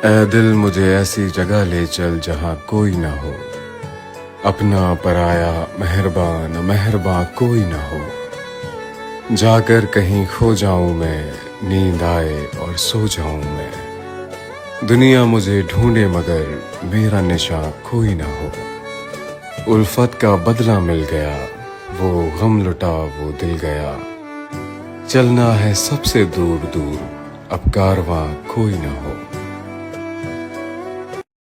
ऐ दिल मुझे ऐसी जगह ले चल जहां कोई ना हो, अपना पराया मेहरबान मेहरबान कोई ना हो। जाकर कहीं खो जाऊं मैं, नींद आए और सो जाऊं मैं। दुनिया मुझे ढूंढे मगर मेरा निशान कोई ना हो। उल्फत का बदला मिल गया, वो गम लुटा वो दिल गया। चलना है सबसे दूर दूर, अब कारवां कोई ना हो।